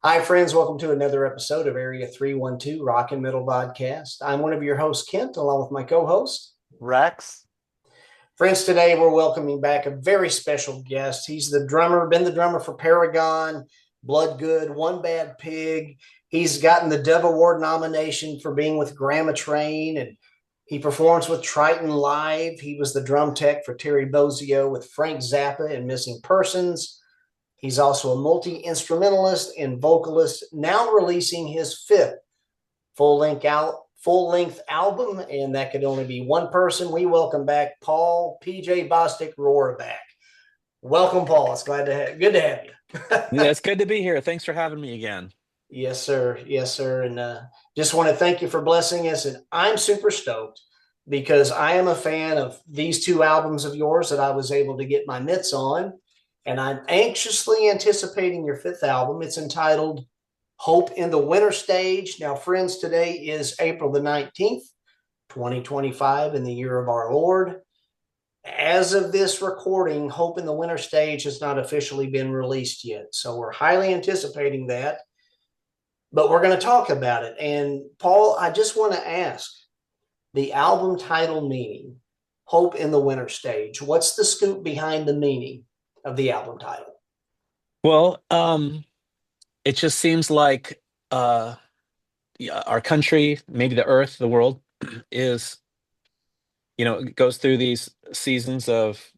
Hi, friends. Welcome to another episode of Area 312 Rock and Metal Podcast. I'm one of your hosts, Kent, along with my co host. Rex. Friends, today we're welcoming back a very special guest. He's the drummer, been the drummer for Paragon, Bloodgood, One Bad Pig. He's gotten the Dove Award nomination for being with Grammatrain, and he performs with Trytan Live. He was the drum tech for Terry Bozzio with Frank Zappa and Missing Persons. He's also a multi-instrumentalist and vocalist, now releasing his fifth full-length album, and that could only be one person. We welcome back Paul PJ Bostic Roraback. Welcome, Paul. It's good to have you. Yeah, it's good to be here. Thanks for having me again. Yes, sir. Yes, sir. And just want to thank you for blessing us. And I'm super stoked because I am a fan of these two albums of yours that I was able to get my mitts on. And I'm anxiously anticipating your fifth album. It's entitled Hope in the Winter Stage. Now, friends, today is April the 19th, 2025, in the year of our Lord. As of this recording, Hope in the Winter Stage has not officially been released yet. So we're highly anticipating that. But we're going to talk about it. And Paul, I just want to ask the album title meaning, Hope in the Winter Stage. What's the scoop behind the meaning of the album title? Well, it just seems like yeah, our country, maybe the earth, the world, is, it goes through these seasons of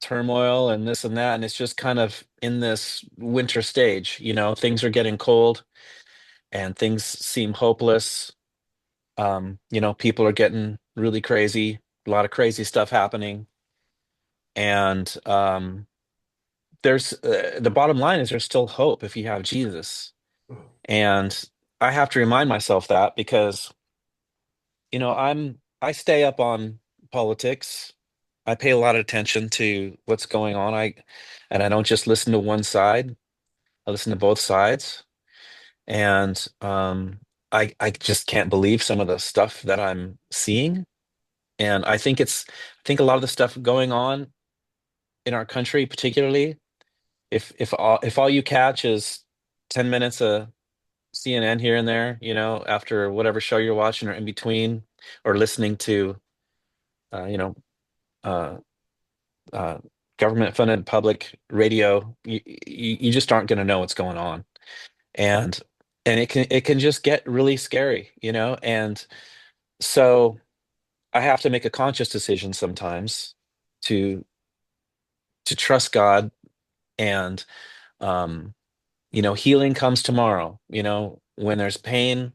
turmoil and this and that, and it's just kind of in this winter stage. Things are getting cold and things seem hopeless. People are getting really crazy, a lot of crazy stuff happening. And there's the bottom line is there's still hope if you have Jesus. And I have to remind myself that because, I stay up on politics. I pay a lot of attention to what's going on. And I don't just listen to one side. I listen to both sides. And I just can't believe some of the stuff that I'm seeing. And I think a lot of the stuff going on in our country, particularly, if all you catch is 10 minutes of CNN here and there, after whatever show you're watching or in between, or listening to, uh, you know, uh, uh, government-funded public radio, you just aren't going to know what's going on, and it can just get really scary, and so I have to make a conscious decision sometimes to trust God, and um, healing comes tomorrow. When there's pain,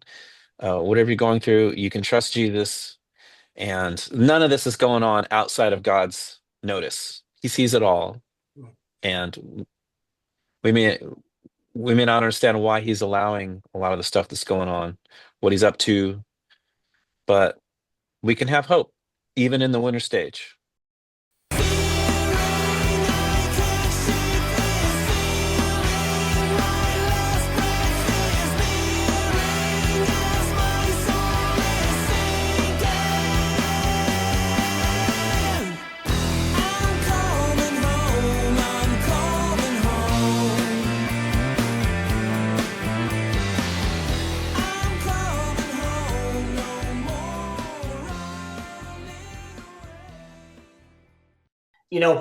whatever you're going through, you can trust Jesus, and none of this is going on outside of God's notice. He sees it all, and we may we may not understand why he's allowing a lot of the stuff that's going on, what he's up to, but we can have hope even in the winter stage.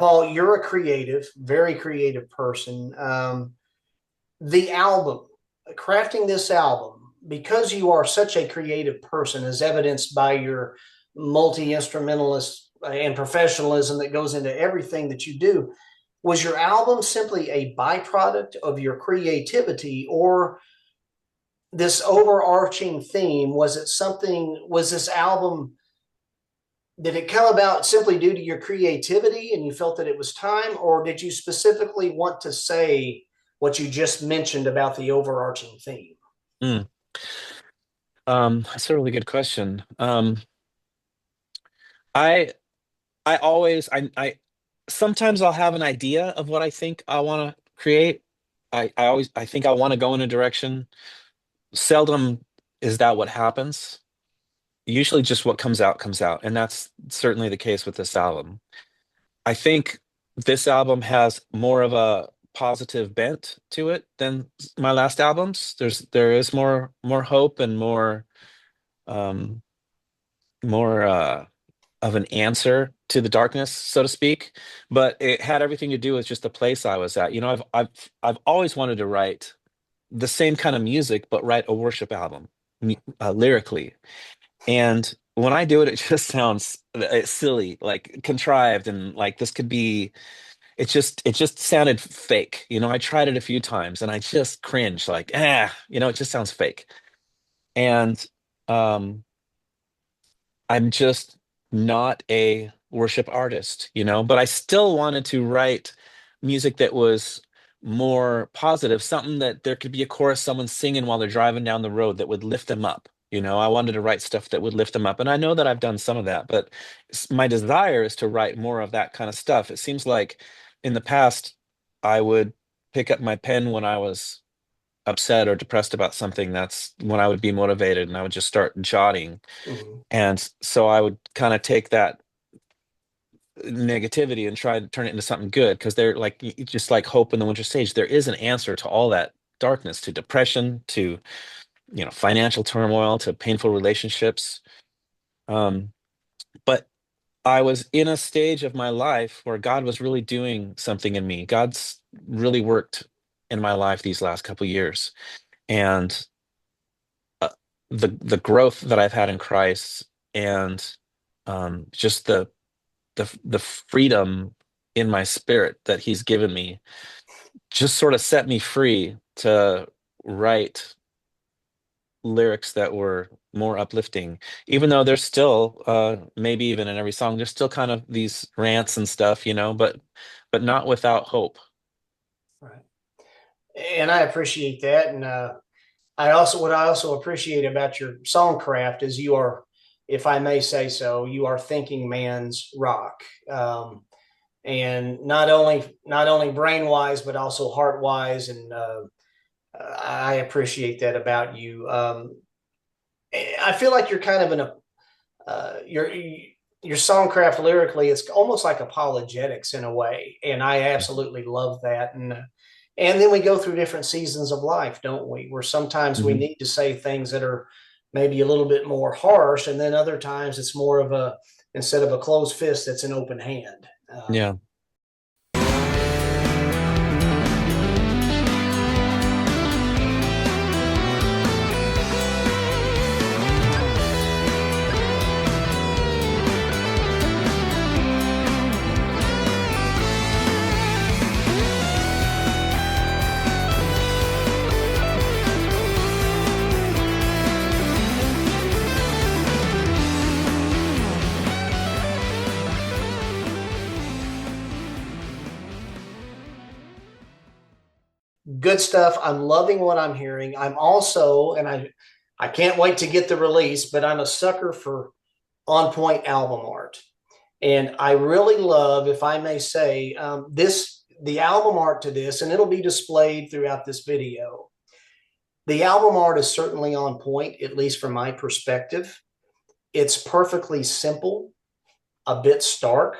Paul, you're a creative, very creative person. The album, crafting this album, because you are such a creative person, as evidenced by your multi instrumentalist and professionalism that goes into everything that you do, was your album simply a byproduct of your creativity, or this overarching theme? Was this album, did it come about simply due to your creativity and you felt that it was time, or did you specifically want to say what you just mentioned about the overarching theme? Mm. That's a really good question. I I always I sometimes I'll have an idea of what I think I want to create. I think I want to go in a direction. Seldom is that what happens. Usually just what comes out, and that's certainly the case with this album. I think this album has more of a positive bent to it than my last albums. There is more hope and um more of an answer to the darkness, so to speak. But it had everything to do with just the place I was at. You know, I've always wanted to write the same kind of music, but write a worship album lyrically. And when I do it, it just sounds silly, like contrived, and like this could be. It just sounded fake. You know, I tried it a few times, and I just cringed, like, it just sounds fake. And um, I'm just not a worship artist, but I still wanted to write music that was more positive, something that there could be a chorus, someone singing while they're driving down the road that would lift them up. I wanted to write stuff that would lift them up. And I know that I've done some of that, but my desire is to write more of that kind of stuff. It seems like in the past, I would pick up my pen when I was upset or depressed about something. That's when I would be motivated and I would just start jotting. Mhm. And so I would kind of take that negativity and try to turn it into something good, because they're like just like hope in the winter stage. There is an answer to all that darkness, to depression, to financial turmoil, to painful relationships. Um, but I was in a stage of my life where God was really doing something in me. God's really worked in my life these last couple years, and uh, the growth that I've had in Christ, and just the freedom in my spirit that he's given me just sort of set me free to write lyrics that were more uplifting, even though there's still maybe even in every song there's still kind of these rants and stuff, but not without hope. Right. And I appreciate that. And what I also appreciate about your songcraft is you are, if I may say so, you are thinking man's rock. And not only brain wise, but also heart wise. And I appreciate that about you. I feel like you're kind of in a your songcraft lyrically, it's almost like apologetics in a way, and I absolutely love that. And then we go through different seasons of life, don't we? Where sometimes we Mhm. need to say things that are maybe a little bit more harsh, and then other times it's more of a, instead of a closed fist, it's an open hand. Yeah. Good stuff. I'm loving what I'm hearing. I'm also, and I can't wait to get the release, but I'm a sucker for on point album art. And I really love, if I may say, the album art to this, and it'll be displayed throughout this video. The album art is certainly on point, at least from my perspective. It's perfectly simple, a bit stark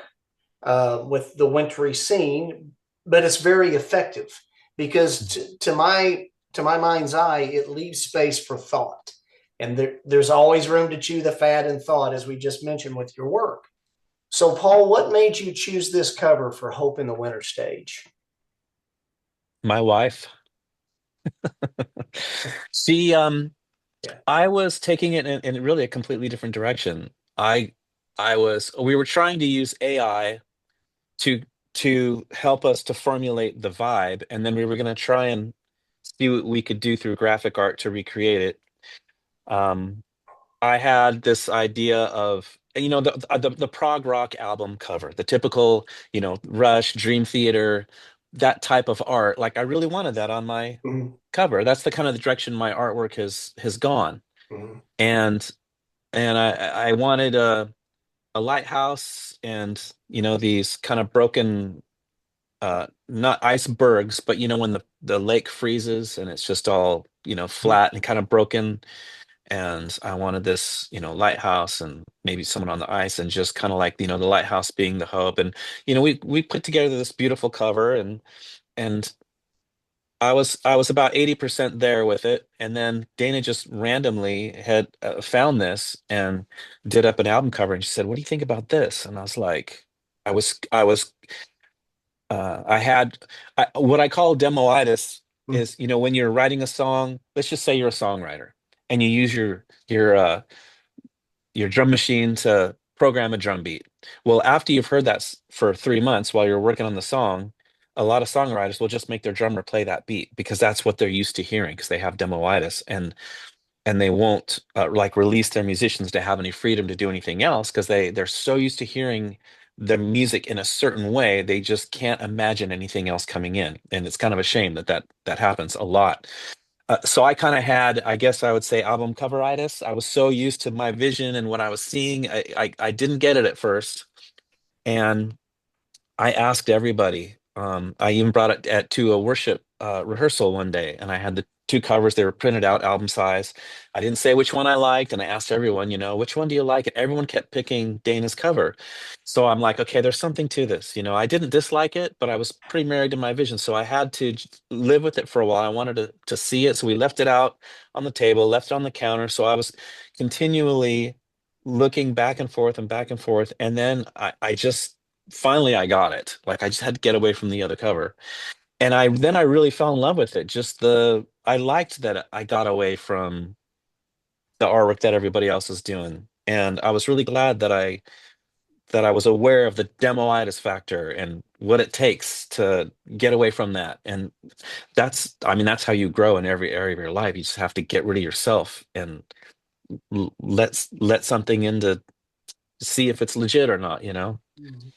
with the wintry scene, but it's very effective because to my mind's eye, it leaves space for thought. And there's always room to chew the fat in thought, as we just mentioned with your work. So, Paul, what made you choose this cover for Hope in the Winter Stage? My wife. See, Yeah. I was taking it in really a completely different direction. We were trying to use AI to help us to formulate the vibe, and then we were going to try and see what we could do through graphic art to recreate it. um I had this idea of, the prog rock album cover, the typical, Rush, Dream Theater, that type of art. Like I really wanted that on my Mhm. cover. That's the kind of the direction my artwork has gone. Mhm. And I wanted a lighthouse, and these kind of broken, not icebergs, but when the lake freezes and it's just all flat and kind of broken. And I wanted this lighthouse, and maybe someone on the ice, and just kind of like the lighthouse being the hope. And we put together this beautiful cover, and I was about 80% there with it, and then Dana just randomly had found this and did up an album cover, and she said, "What do you think about this?" And I was like, I was I had what I call demoitis Mm. is, when you're writing a song, let's just say you're a songwriter and you use your drum machine to program a drum beat. Well, after you've heard that for 3 months while you're working on the song, a lot of songwriters will just make their drummer play that beat because that's what they're used to hearing because they have demoitis, and they won't like release their musicians to have any freedom to do anything else because they're so used to hearing the music in a certain way they just can't imagine anything else coming in, and it's kind of a shame that happens a lot. So I kind of had, I guess I would say, album coveritis. I was so used to my vision and what I was seeing, I didn't get it at first, and I asked everybody. I even brought it to a worship rehearsal one day, and I had the two covers. They were printed out, album size. I didn't say which one I liked, and I asked everyone, which one do you like? And everyone kept picking Dana's cover. So I'm like, okay, there's something to this. I didn't dislike it, but I was pretty married to my vision, so I had to live with it for a while. I wanted to see it, so we left it out on the table, left it on the counter. So I was continually looking back and forth and back and forth, and then I just finally I got it. Like I just had to get away from the other cover. And I really fell in love with it. I liked that I got away from the artwork that everybody else is doing. And I was really glad that I was aware of the demoitis factor and what it takes to get away from that. And that's how you grow in every area of your life. You just have to get rid of yourself and let something in to see if it's legit or not. Mm.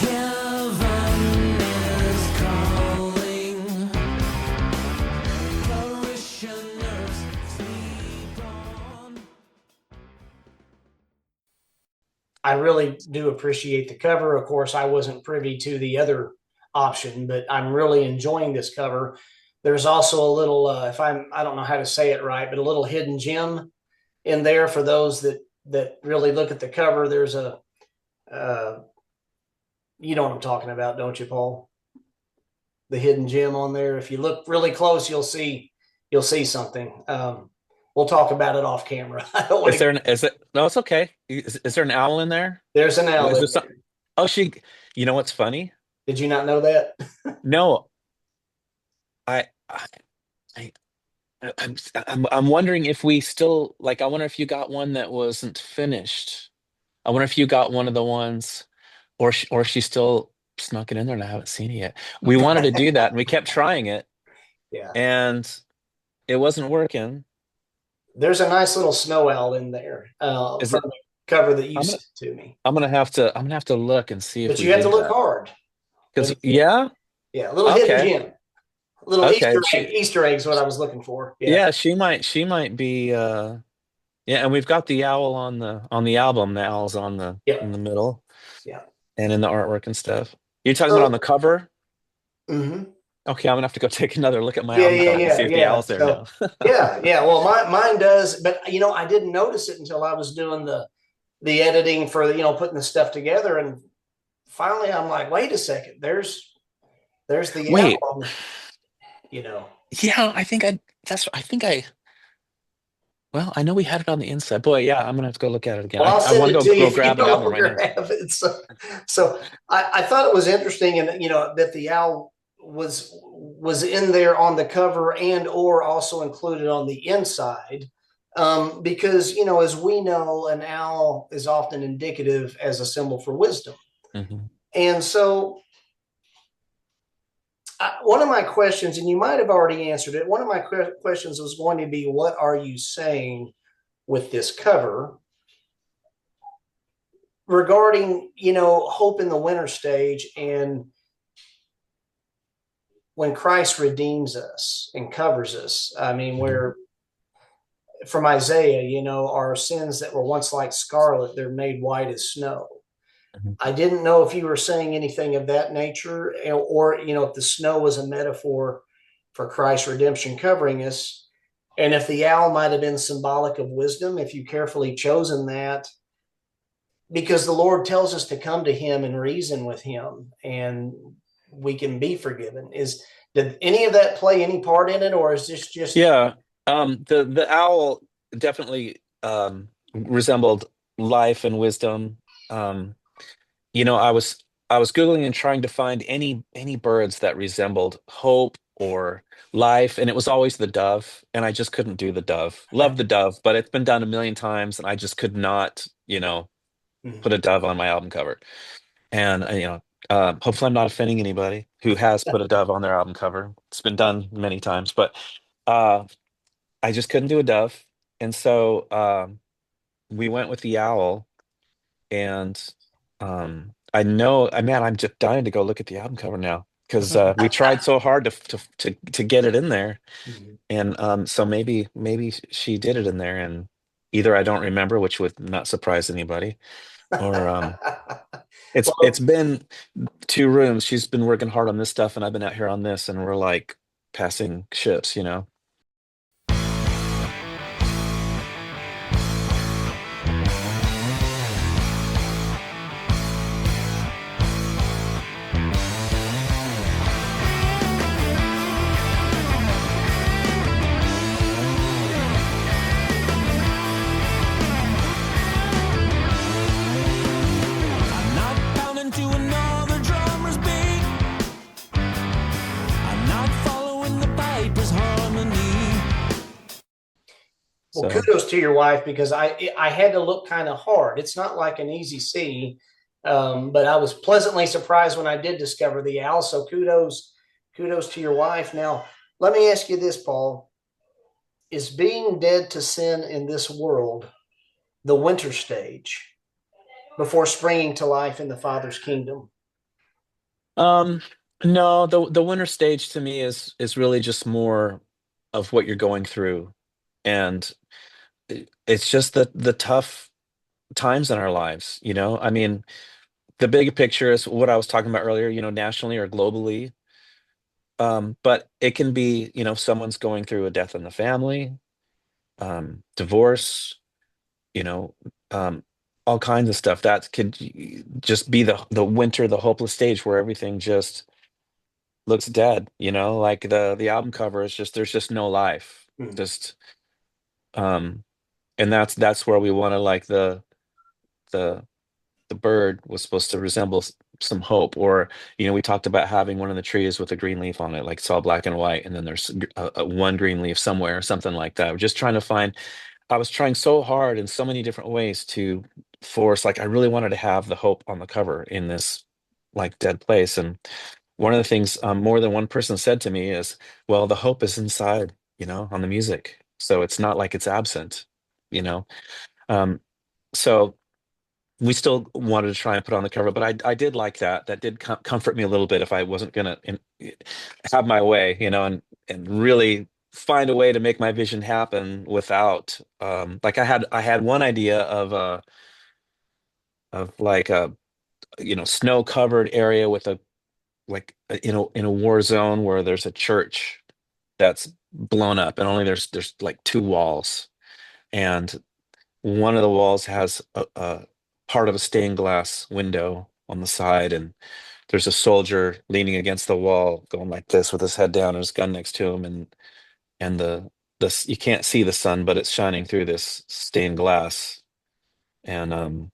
Heaven is calling, parishioners sleep on. I really do appreciate the cover. Of course, I wasn't privy to the other option, but I'm really enjoying this cover. There's also a little, I don't know how to say it right, but a little hidden gem in there for those that really look at the cover. There's uh, you know what I'm talking about, don't you, Paul? The hidden gem on there. If you look really close, you'll see something. We'll talk about it off camera. I don't want Is to. there an is it no, it's okay. Is there an owl in there? There's an owl Is in there some there. oh you know what's funny? Did you not know that? No, I I I I'm wondering if we still like I wonder if you got one that wasn't finished. I wonder if you got one of the ones or she still snuck it in there and I haven't seen it yet. We wanted to do that and we kept trying it Yeah. and it wasn't working. There's a nice little snow owl in there Is from it the cover that you I'm gonna sent to me. I'm gonna have to look and see if But we you have to did look that. hard when Because you see it. yeah, Yeah, a little hidden okay. gem, a little Okay. Easter egg. Easter egg is what I was looking for. Yeah. Yeah, she might be yeah, and we've got the owl on the album. The owl's on the in Yep. the middle Yeah. and in the artwork and stuff. You're talking about on the So, cover? mhm. Okay, I'm gonna have to go take another look at my Yeah, album yeah, cover and see yeah, if the yeah. owl's there So, now. yeah. Well, mine does, but I didn't notice it until I was doing the editing for putting the stuff together, and finally I'm like, wait a second, there's the Wait, album. You know. yeah, I think I well, I know we had it on the inside. Boy, yeah, I'm gonna have to go look at it again. Well, I, I'll I send want to it go to you go if you grab an no album right longer now. have it. So I thought it was interesting, and that the owl was in there on the cover and or also included on the inside, because as we know, an owl is often indicative as a symbol for wisdom, Hmm. and so one of my questions, and you might have already answered it. One of my questions was going to be, what are you saying with this cover? Regarding hope in the winter stage, and when Christ redeems us and covers us. I mean, Hmm. where from Isaiah, our sins that were once like scarlet, they're made white as snow. Hmm. I didn't know if you were saying anything of that nature, or if the snow was a metaphor for Christ's redemption covering us. And if the owl might have been symbolic of wisdom, if you carefully chosen that, because the Lord tells us to come to him and reason with him, and we can be forgiven. Did any of that play any part in it, or is this just Yeah. The owl definitely resembled life and wisdom. Um, I was Googling and trying to find any birds that resembled hope or life, and it was always the dove, and I just couldn't do the dove. Love the dove, but it's been done a million times, and I just could not, put a dove on my album cover. And hopefully I'm not offending anybody who has put a dove on their album cover. It's been done many times, but uh, I just couldn't do a dove, and so we went with the owl. And man, I'm just dying to go look at the album cover now because we tried so hard to get it in there, and so maybe she did it in there, and either I don't remember, which would not surprise anybody, or it's well, been 2 rooms. She's been working hard on this stuff, and I've been out here on this, and we're like passing ships, you know. I'm not pounding to another drummer's beat. I'm not following the piper's harmony. well, So kudos to your wife, because I had to look kind of hard. It's not like an easy C, but I was pleasantly surprised when I did discover the owl. So kudos to your wife. Now, let me ask you this, Paul: is being dead to sin in this world the winter stage before springing to life in the Father's kingdom? um no, the winter stage to me is really just more of what you're going through, and it's just the tough times in our lives, you know. I mean, the big picture is what I was talking about earlier, nationally or globally. But it can be, someone's going through a death in the family, divorce, you know, um, all kinds of stuff that could just be the winter, the hopeless stage where everything just looks dead, like the album cover is just there's just no life. Mhm. Just um and that's where we want to, like, the the bird was supposed to resemble some hope, or we talked about having one of the trees with a green leaf on it, like it's all black and white, and then there's one green leaf somewhere or something like that. We're just trying to find. I was trying so hard in so many different ways to force, like, I really wanted to have the hope on the cover in this, like, dead place. And one of the things, more than one person said to me is, well, the hope is inside, on the music, so it's not like it's absent, you know um so we still wanted to try and put on the cover, but I did like that. That did comfort me a little bit if I wasn't gonna have my way, and really find a way to make my vision happen without, like, I had one idea of like a, snow covered area with a, like, in a war zone where there's a church that's blown up, and only there's like 2 walls, and one of the walls has a part of a stained glass window on the side, and there's a soldier leaning against the wall, going like this with his head down and his gun next to him, and you can't see the sun, but it's shining through this stained glass, and on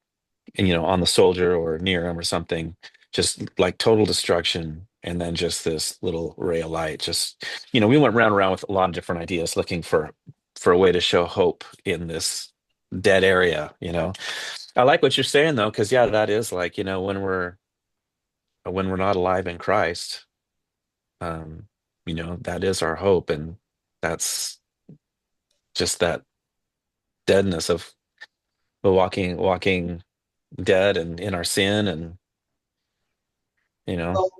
the soldier or near him or something, just like total destruction, and then just this little ray of light. Just, we went round and around with a lot of different ideas, looking for a way to show hope in this dead area. I like what you're saying, though, because, yeah, that is like, when we're not alive in Christ, um that is our hope, and that's just that deadness of the walking dead and in our sin, and you know Well,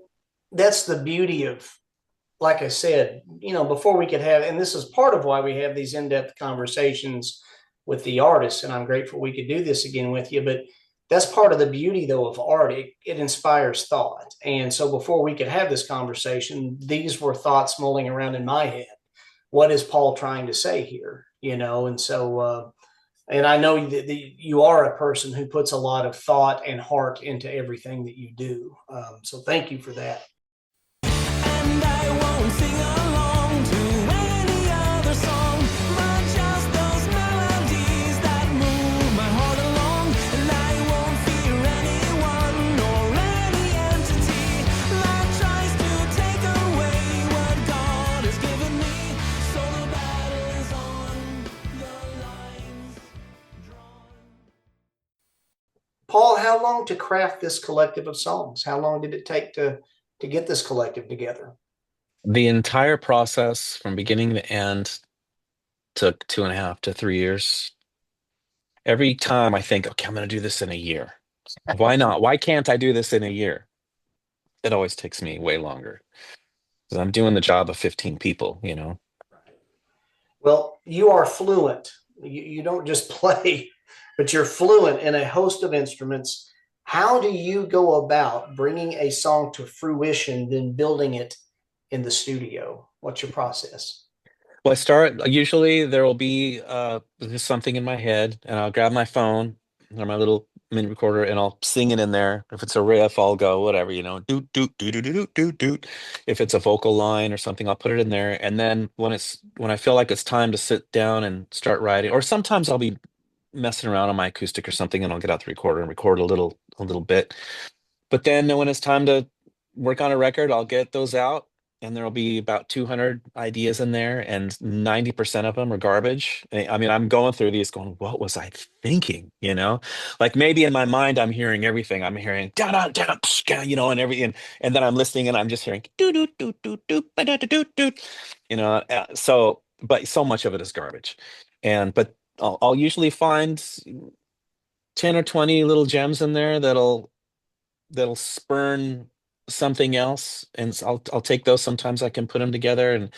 that's the beauty of, like I said, before we could have, and this is part of why we have these in-depth conversations with the artists, and I'm grateful we could do this again with you. But that's part of the beauty though of art. It inspires thought. And so before we could have this conversation, these were thoughts mulling around in my head. What is Paul trying to say here? And so, and I know that you are a person who puts a lot of thought and heart into everything that you do. So thank you for that. And I won't sing along to any other song, but just those melodies that move my heart along. And I won't fear anyone or any entity that tries to take away what God has given me. So the battle is on, the lines drawn. Paul, how long to craft this collective of songs? How long did it take to get this collective together? The entire process from beginning to end took 2.5 to 3 years. Every time I think, okay, I'm going to do this in a year. Why not? Why can't I do this in a year? It always takes me way longer because I'm doing the job of 15 people, you know? Well, you are fluent. You don't just play, but you're fluent in a host of instruments. How do you go about bringing a song to fruition, then building it in the studio? What's your process? Well, usually there will be just something in my head, and I'll grab my phone or my little mini recorder and I'll sing it in there. If it's a riff, I'll go whatever, doot doot doot doot doot doot doot. If it's a vocal line or something, I'll put it in there. And then when I feel like it's time to sit down and start writing, or sometimes I'll be messing around on my acoustic or something, and I'll get out the recorder and record a little bit. But then when it's time to work on a record, I'll get those out, and there'll be about 200 ideas in there, and 90% of them are garbage. I mean, I'm going through these going, what was I thinking? Like maybe in my mind, I'm hearing everything. I'm hearing da da da, and everything, and then I'm listening, and I'm just hearing do do do do do ba da da do do, but so much of it is garbage, but I'll usually find 10 or 20 little gems in there that'll spurn something else, and I'll take those. Sometimes I can put them together, and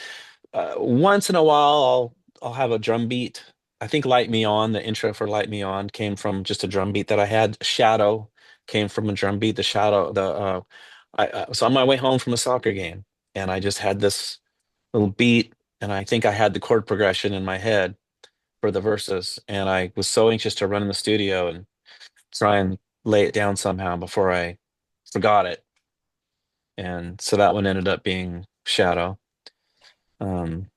once in a while I'll have a drum beat. I think "Light Me On," the intro for "Light Me On" came from just a drum beat that I had. "Shadow" came from a drum beat. The shadow, I was on my way home from a soccer game, and I just had this little beat, and I think I had the chord progression in my head for the verses, and I was so anxious to run in the studio and try and lay it down somehow before I forgot it. And so that one ended up being "Shadow." Um,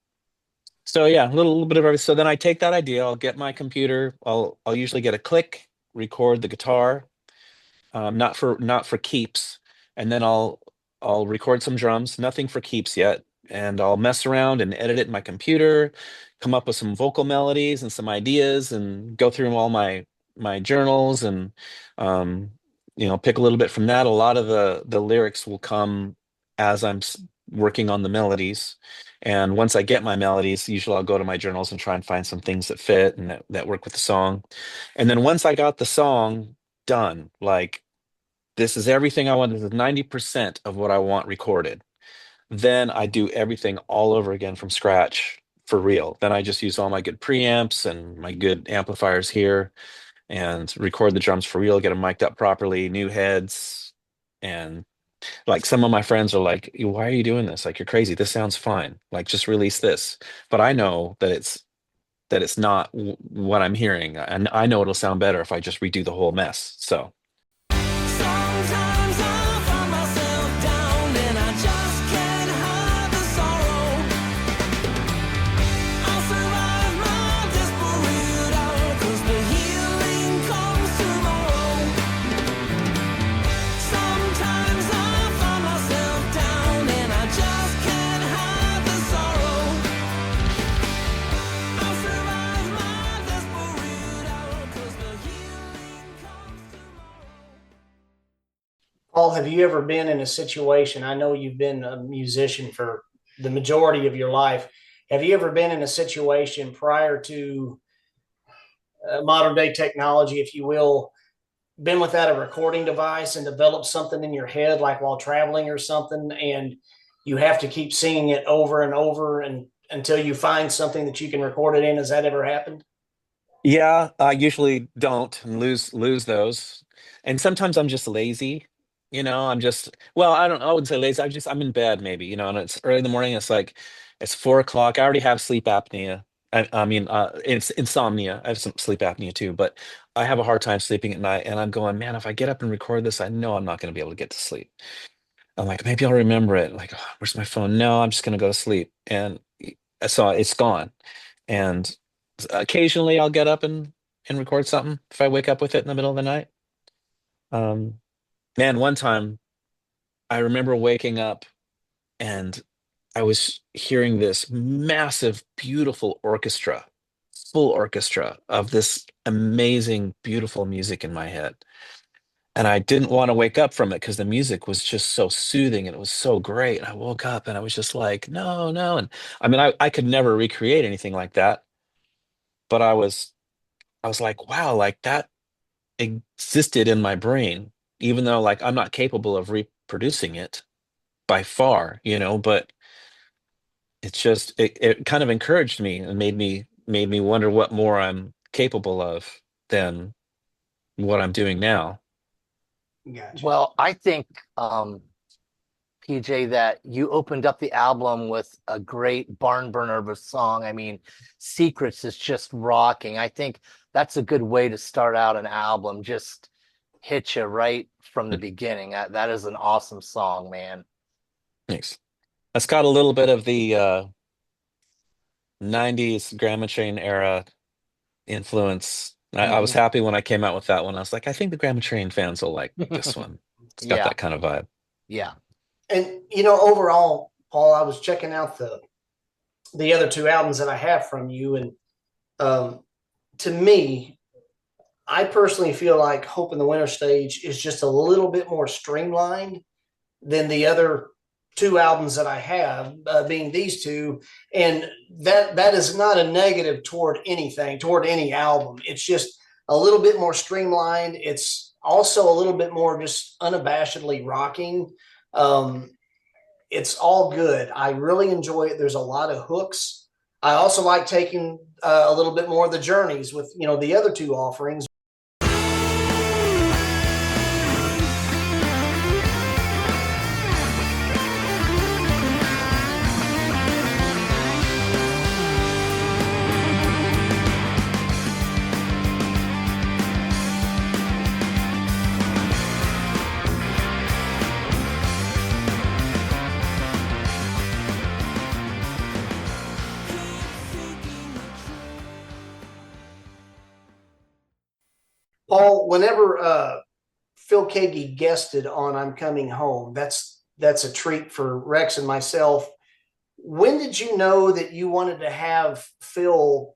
so yeah, a little bit of everything. So then I take that idea, I'll get my computer, I'll usually get a click, record the guitar, not for keeps, and then I'll record some drums, nothing for keeps yet, and I'll mess around and edit it in my computer, come up with some vocal melodies and some ideas, and go through all my journals, and um, pick a little bit from that. A lot of the lyrics will come as I'm working on the melodies, and once I get my melodies, usually I'll go to my journals and try and find some things that fit and that work with the song. And then once I got the song done, like this is everything I want, this is 90% of what I want recorded, then I do everything all over again from scratch for real. Then I just use all my good preamps and my good amplifiers here and record the drums for real, get them mic'd up properly, new heads. And like some of my friends are like, why are you doing this? Like, you're crazy. This sounds fine. Like, just release this. But I know that it's not what I'm hearing. And I know it'll sound better if I just redo the whole mess. So Sometimes I find myself down and I just can't hide the sorrow. I'll survive my desperate hour 'cause the healing comes tomorrow. Sometimes I find myself down and I just can't hide the sorrow. I'll survive my desperate hour 'cause the healing comes tomorrow. Paul, have you ever been in a situation? I know you've been a musician for the majority of your life. Have you ever been in a situation prior to modern day technology, if you will, been without a recording device and developed something in your head, like while traveling or something, and you have to keep singing it over and over and until you find something that you can record it in? Has that ever happened? Yeah, I usually don't and lose those. And sometimes I'm just lazy. I'm just well, I wouldn't say lazy. I'm in bed maybe, and it's early in the morning. It's like it's 4 o'clock. I already have sleep apnea. I mean, it's insomnia. I have some sleep apnea too, but I have a hard time sleeping at night. And I'm going, man, if I get up and record this, I know I'm not going to be able to get to sleep. I'm like, maybe I'll remember it. Like, oh, where's my phone? No, I'm just going to go to sleep. And so it's gone. And occasionally I'll get up and record something if I wake up with it in the middle of the night. Um, Man, one time I remember waking up and I was hearing this massive, beautiful orchestra, full orchestra of this amazing, beautiful music in my head. And I didn't want to wake up from it because the music was just so soothing and it was so great. And I woke up and I was just like, no, no. And I mean, I could never recreate anything like that, but I was like, wow, like that existed in my brain, even though like I'm not capable of reproducing it by far, but it kind of encouraged me and made me wonder what more I'm capable of than what I'm doing now. Gotcha. Well, I think, PJ, that you opened up the album with a great barn burner of a song. I mean, Secrets is just rocking. I think that's a good way to start out an album. Just hit you right from the beginning. That is an awesome song, man. Thanks. It's got a little bit of the 90s Grammatrain era influence. I was Mhm. happy when I came out with that one. I was like, I think the Grammatrain fans will like this one. It's got Yeah, that kind of vibe. yeah. And overall, Paul, I was checking out the other two albums that I have from you, and um, to me, I personally feel like Hope in the Winter Stage is just a little bit more streamlined than the other two albums that I have, being these two. And that is not a negative toward anything, toward any album. It's just a little bit more streamlined. It's also a little bit more just unabashedly rocking. Um, it's all good. I really enjoy it. There's a lot of hooks. I also like taking a little bit more of the journeys with the other two offerings. Paul, whenever Phil Keaggy guested on "I'm Coming Home," that's a treat for Rex and myself. When did you know that you wanted to have Phil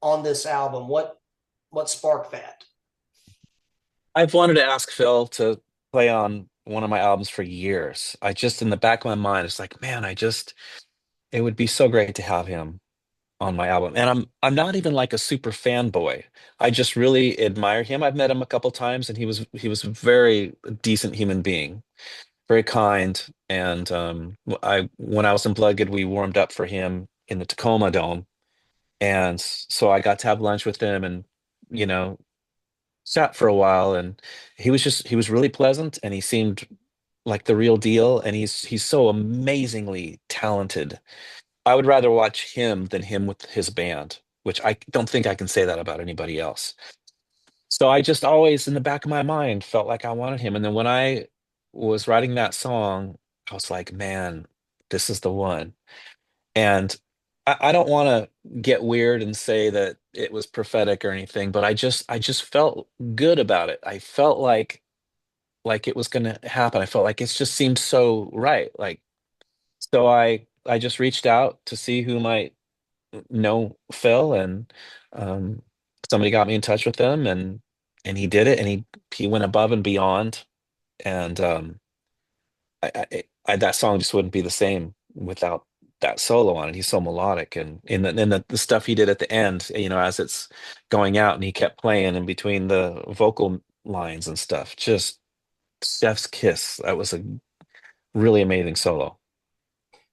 on this album? What sparked that? I've wanted to ask Phil to play on one of my albums for years. I just, in the back of my mind, it's like, man, it would be so great to have him on my album. And I'm not even like a super fanboy. I just really admire him. I've met him a couple times, and he was a very decent human being, very kind. And I when I was in Bloodgood, we warmed up for him in the Tacoma Dome, and so I got to have lunch with him and you know sat for a while, and he was really pleasant, and he seemed like the real deal, and he's so amazingly talented. I would rather watch him than him with his band, which I don't think I can say that about anybody else. So I just always in the back of my mind felt like I wanted him. And then when I was writing that song, I was like, man, this is the one. And I don't want to get weird and say that it was prophetic or anything, but I just felt good about it. I felt like it was gonna happen. I felt like it just seemed so right. Like so I just reached out to see who might know Phil, and um, somebody got me in touch with him, and he did it, and he went above and beyond, and that song just wouldn't be the same without that solo on it. He's so melodic, and the stuff he did at the end, as it's going out, and he kept playing in between the vocal lines and stuff. Just Steph's kiss. That was a really amazing solo.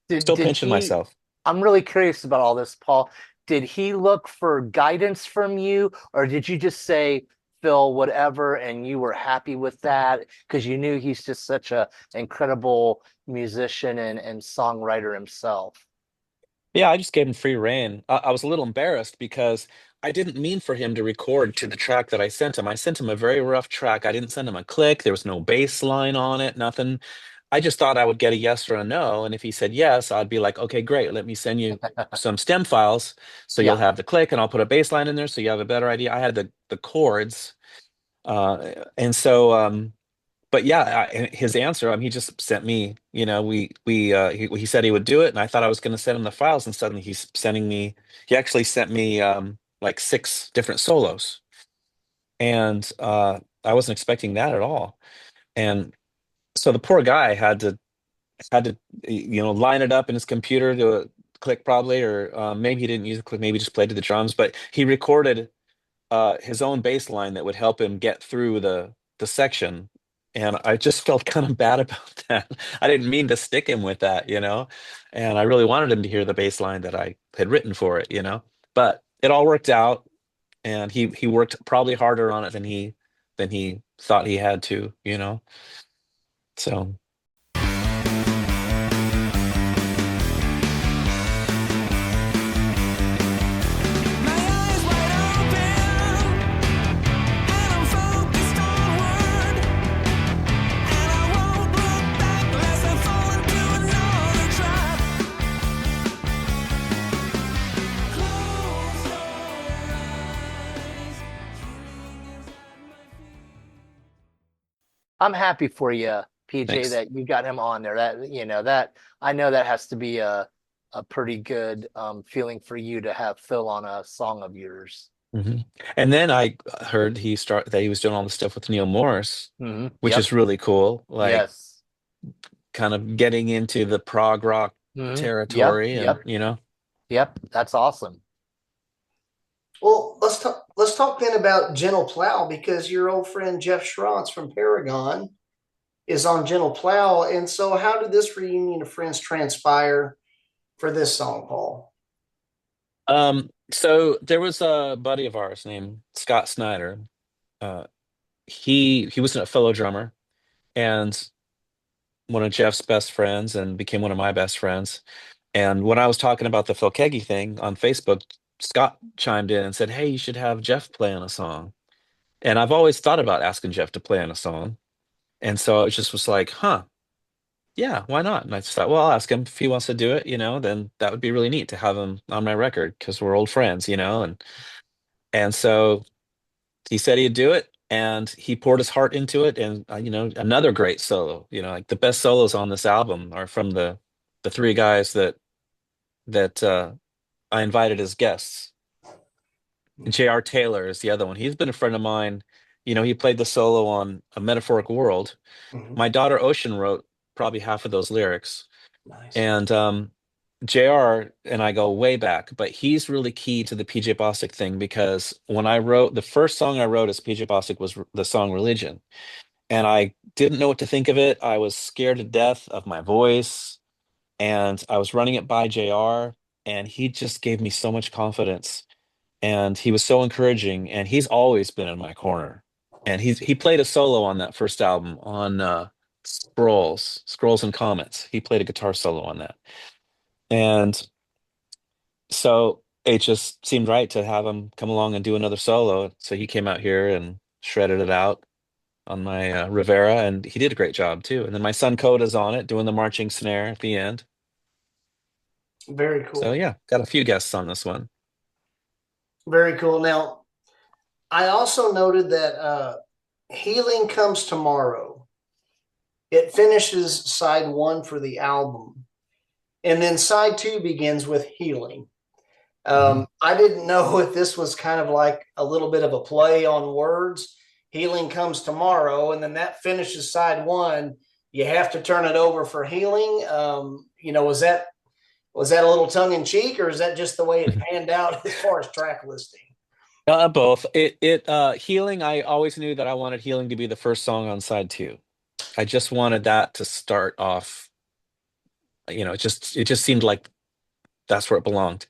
Did Still did pinching he? myself. I'm really curious about all this, Paul. did he look for guidance from you, or did you just say, Phil, whatever, and you were happy with that because you knew he's just such a incredible musician and songwriter himself? Yeah, I just gave him free rein. I was a little embarrassed because I didn't mean for him to record to the track that I sent him. I sent him a very rough track. I didn't send him a click. There was no bass line on it, nothing. I just thought I would get a yes or a no. And if he said yes, I'd be like, okay, great. Let me send you some stem files so you'll Yeah. have the click and I'll put a bass line in there so you have a better idea. I had the chords. And so but yeah, his answer, he just sent me, he said he would do it, and I thought I was going to send him the files, and suddenly he's sending me. He actually sent me like 6 different solos, and I wasn't expecting that at all. And so the poor guy had to line it up in his computer to click probably, or maybe he didn't use a click, maybe he just played to the drums, but he recorded his own bass line that would help him get through the section. And I just felt kind of bad about that. I didn't mean to stick him with that. And I really wanted him to hear the bass line that I had written for it. But it all worked out, and he worked probably harder on it than he thought he had to. So My eyes wide open, and I'm focused onward, and I won't look back lest I fall into another trap. Close your eyes, healing is at my feet. I'm happy for you, PJ, thanks. that you got him on there. That I know that has to be a pretty good feeling for you to have Phil on a song of yours. hmm And then I heard that he was doing all the stuff with Neil Morris, which Yep. is really cool. Like Yes. kind of getting into the prog rock Yep. territory, and Yep. Yep. That's awesome. Well, let's talk then about Gentle Plow, because your old friend Geoff Schronce from Paragon is on Gentle Plow. And so how did this reunion of friends transpire for this song, Paul? So there was a buddy of ours named Scott Snyder. Uh, he was a fellow drummer and one of Jeff's best friends, and became one of my best friends. And when I was talking about the Phil Keaggy thing on Facebook, Scott chimed in and said, "Hey, you should have Jeff play on a song." And I've always thought about asking Jeff to play on a song. And so it just was like, huh, yeah, why not? And I just thought, well, I'll ask him if he wants to do it, then that would be really neat to have him on my record because we're old friends. And so he said he'd do it, and he poured his heart into it. And another great solo. Like the best solos on this album are from the 3 guys that I invited as guests. J.R. Taylor is the other one. He's been a friend of mine. He played the solo on A Metaphoric World. Mhm. My daughter Ocean wrote probably half of those lyrics. Nice. And JR and I go way back, but he's really key to the PJ Bostic thing, because when I wrote the first song I wrote as PJ Bostic was the song Religion. And I didn't know what to think of it. I was scared to death of my voice, and I was running it by JR, and he just gave me so much confidence, and he was so encouraging, and he's always been in my corner. And he played a solo on that first album on Scrolls and Comets. He played a guitar solo on that. And so it just seemed right to have him come along and do another solo. So he came out here and shredded it out on my Rivera, and he did a great job too. And then my son Coda's on it doing the marching snare at the end. Very So cool. yeah, got a few guests on this one. Very cool. Now, I also noted that Healing Comes Tomorrow. It finishes side 1 for the album. And then side 2 begins with Healing. I didn't know if this was kind of like a little bit of a play on words. Healing Comes Tomorrow, and then that finishes side 1. You have to turn it over for Healing. Was that a little tongue in cheek, or is that just the way it panned out as far as track listing? Both. Healing, I always knew that I wanted Healing to be the first song on side 2. I just wanted that to start off. It just seemed like that's where it belonged.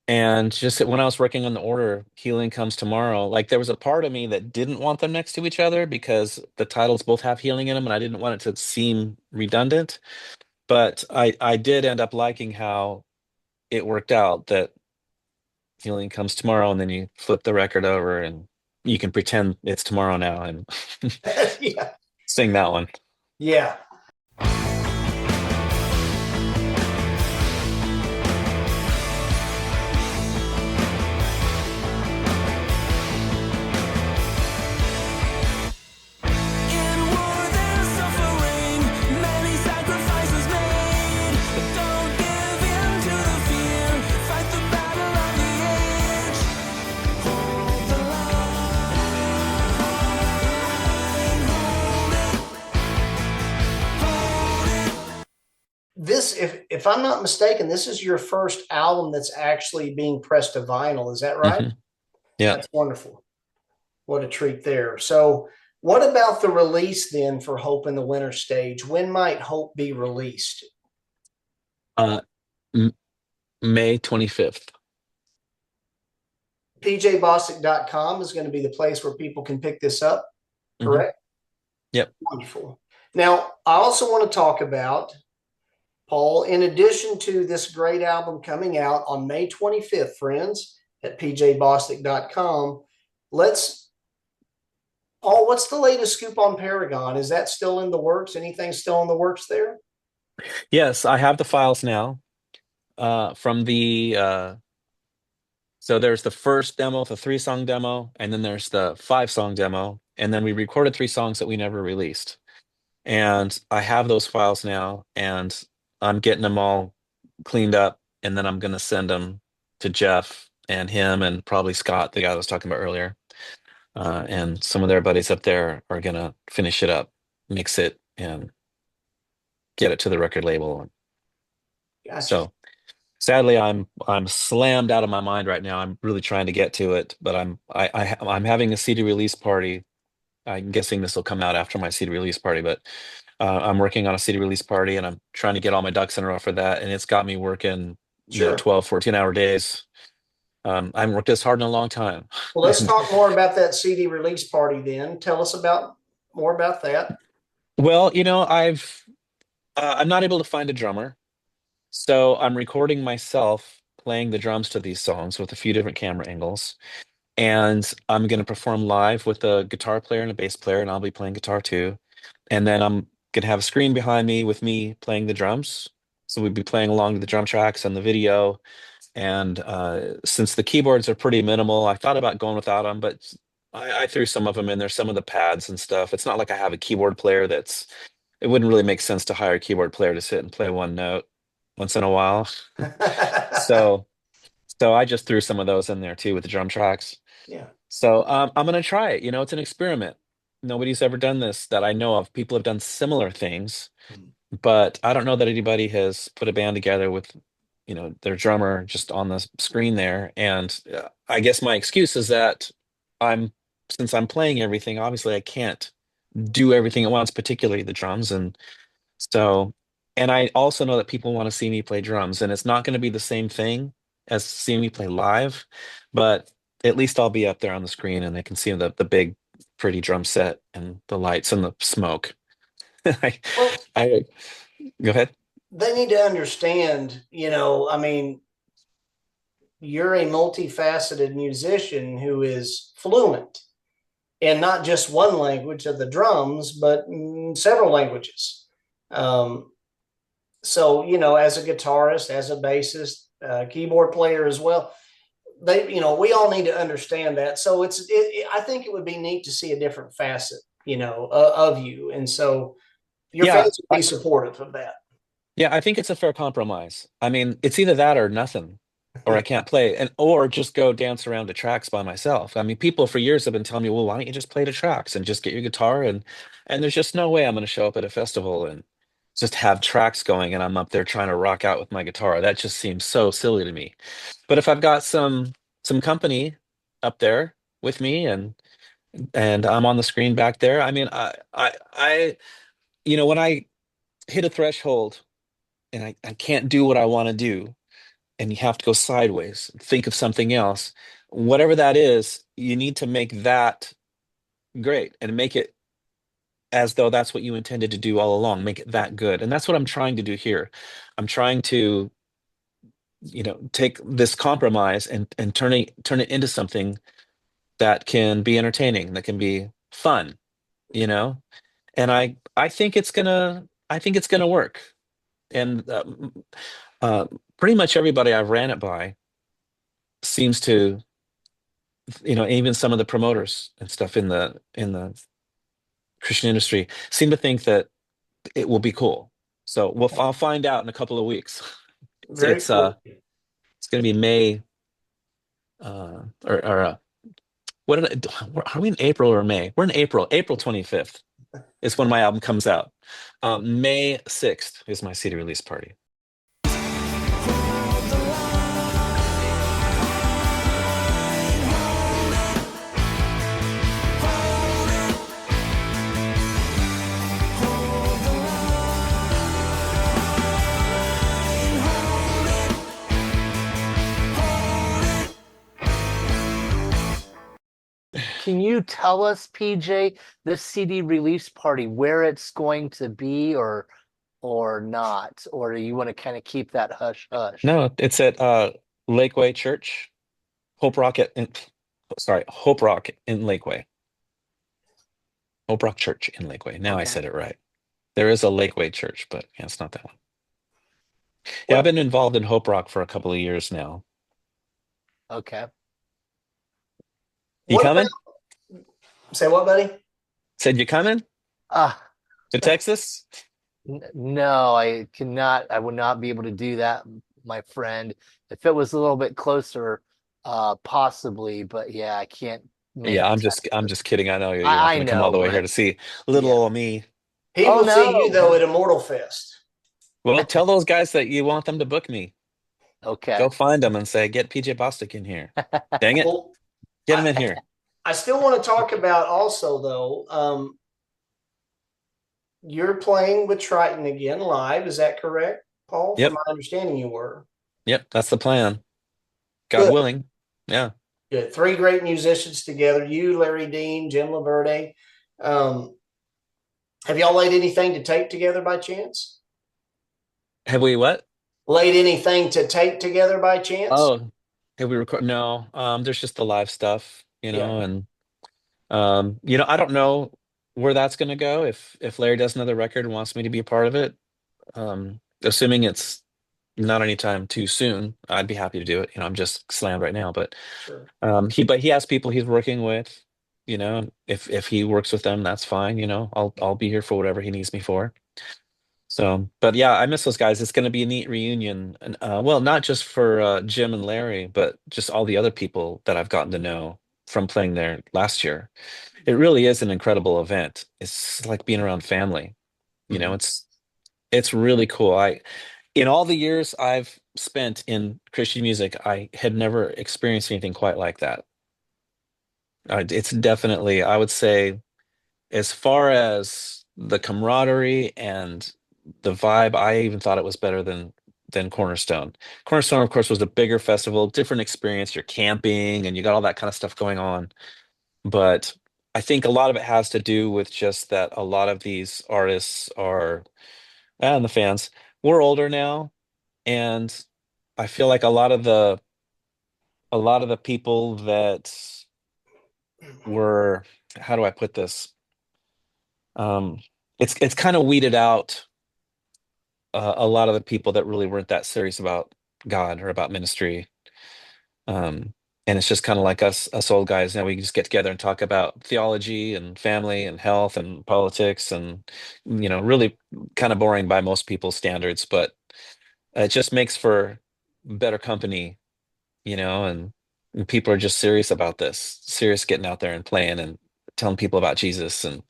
And just when I was working on the order, Healing Comes Tomorrow, like there was a part of me that didn't want them next to each other because the titles both have healing in them, and I didn't want it to seem redundant. But I did end up liking how it worked out that Healing Comes Tomorrow, and then you flip the record over and you can pretend it's tomorrow now and Yeah. sing that one. Yeah. In war there's suffering, many sacrifices made. But don't give in to the fear, fight the battle of the age. Hold the line, hold it. This, if I'm not mistaken, this is your first album that's actually being pressed to vinyl. Is that right? Mhm. Yeah. That's wonderful. What a treat there. So, what about the release then for Hope in the Winter Stage? When might Hope be released? Uh, M May 25th. PJBostic.com is going to be the place where people can pick this up, Mhm. correct? Yep. Wonderful. Now, I also want to talk about, Paul, in addition to this great album coming out on May 25th, friends, at pjbostic.com, Paul, what's the latest scoop on Paragon? Is that still in the works? Anything still in the works there? Yes, I have the files now. From so there's the first demo, the 3-song demo, and then there's the 5-song demo, and then we recorded 3 songs that we never released. And I have those files now, and I'm getting them all cleaned up, and then I'm gonna send them to Geoff and him and probably Scott, the guy I was talking about earlier. And some of their buddies up there are gonna finish it up, mix it, and get it to the record label. Gotcha. So sadly, I'm slammed out of my mind right now. I'm really trying to get to it, but I'm having a CD release party. I'm guessing this will come out after my CD release party, but I'm working on a CD release party and I'm trying to get all my ducks in a row for that. And it's got me working, Sure. 12, 14-hour days. I haven't worked this hard in a long time. Well, let's talk more about that CD release party then. Tell us more about that. Well, I'm not able to find a drummer. So I'm recording myself playing the drums to these songs with a few different camera angles. And I'm going to perform live with a guitar player and a bass player, and I'll be playing guitar too. And then I'm going to have a screen behind me with me playing the drums. So we'd be playing along to the drum tracks and the video. And since the keyboards are pretty minimal, I thought about going without them, but I threw some of them in there, some of the pads and stuff. It's not like I have a keyboard player it wouldn't really make sense to hire a keyboard player to sit and play one note once in a while. So, so I just threw some of those in there too with the drum tracks. Yeah. So I'm gonna try it. It's an experiment. Nobody's ever done this that I know of. People have done similar things, but I don't know that anybody has put a band together with, their drummer just on the screen there. And I guess my excuse is that I'm since I'm playing everything, obviously I can't do everything at once, particularly the drums. And I also know that people want to see me play drums, and it's not going to be the same thing as seeing me play live, but at least I'll be up there on the screen and they can see the big, pretty drum set and the lights and the smoke. I, Well, I go ahead. they need to understand, I mean, you're a multifaceted musician who is fluent in not just one language of the drums, but several languages. So, as a guitarist, as a bassist, keyboard player as well, we all need to understand that. So I think it would be neat to see a different facet, of you. And so your Yeah, fans would be supportive of that. yeah, I think it's a fair compromise. I mean, it's either that or nothing, or I can't play, or just go dance around to tracks by myself. I mean, people for years have been telling me, well, why don't you just play the tracks and just get your guitar and there's just no way I'm going to show up at a festival and just have tracks going and I'm up there trying to rock out with my guitar. That just seems so silly to me. But if I've got some company up there with me and I'm on the screen back there, I mean, when I hit a threshold and I can't do what I want to do, and you have to go sideways, think of something else. Whatever that is, you need to make that great and make it as though that's what you intended to do all along, make it that good. And that's what I'm trying to do here. I'm trying to, take this compromise and turn it into something that can be entertaining, that can be fun, you know? And I think it's gonna work. And uh, pretty much everybody I've ran it by seems to, even some of the promoters and stuff in the Christian industry seem to think that it will be cool. So I'll find out in a couple of weeks. It's Very it's cool. it's going to be May, or what are we in April or May? We're in April. April 25th is when my album comes out. May 6th is my CD release party. Hold the line, hold it, hold the line, hold it. Can you tell us, PJ, this CD release party, where it's going to be or not? Or do you want to kind of keep that hush hush? No, it's at Lakeway Church, Hope Rock Hope Rock in Lakeway. Hope Rock Church in Lakeway. Now I Okay. said it right. There is a Lakeway Church, but yeah, it's not that one. Yeah, Well- I've been involved in Hope Rock for a couple of years now. Okay. You What coming? Say what, buddy? Said you coming Ah, to Texas? no, I cannot. I would not be able to do that, my friend. If it was a little bit closer, possibly, but yeah, I can't make Yeah, it I'm to just kidding. I know you're not I going to come all know, the way here but to see little yeah. old me. He Oh, will see you no. though at Immortal Fest. Well, tell those guys that you want them to book me. Okay. Go find them and say, get PJ Bostic in here. Dang it, Well, get him in here. I still want to talk about also though. You're playing with Trytan again live. Is that correct, Paul? Yep. From my understanding, you were. Yep, that's the plan. God Good. willing. Yeah. Good. Three great musicians together. You, Larry Dean, Jim Laverde. Have y'all laid anything to tape together by chance? Have we what? Laid anything to tape together by chance? Oh, have we record? No, there's just the live stuff, Yeah. and I don't know where that's going to go. If Larry does another record and wants me to be a part of it, assuming it's not anytime too soon, I'd be happy to do it. I'm just slammed right now, but Sure. he has people he's working with. If he works with them, that's fine. I'll be here for whatever he needs me for. So, but yeah, I miss those guys. It's going to be a neat reunion, and well, not just for Jim and Larry, but just all the other people that I've gotten to know from playing there last year. It really is an incredible event. It's like being around family. Mhm. It's really cool. In all the years I've spent in Christian music, I had never experienced anything quite like that. It's definitely, I would say, as far as the camaraderie and the vibe, I even thought it was better than Cornerstone. Cornerstone, of course, was a bigger festival, different experience. You're camping and you got all that kind of stuff going on. But I think a lot of it has to do with just that a lot of these artists are, and the fans, we're older now, and I feel like a lot of the people that were, how do I put this? Um, it's kind of weeded out a lot of the people that really weren't that serious about God or about ministry. Um, and it's just kind of like us old guys. Now we can just get together and talk about theology and family and health and politics and really kind of boring by most people's standards, but it just makes for better company, and people are just serious about this, serious getting out there and playing and telling people about Jesus and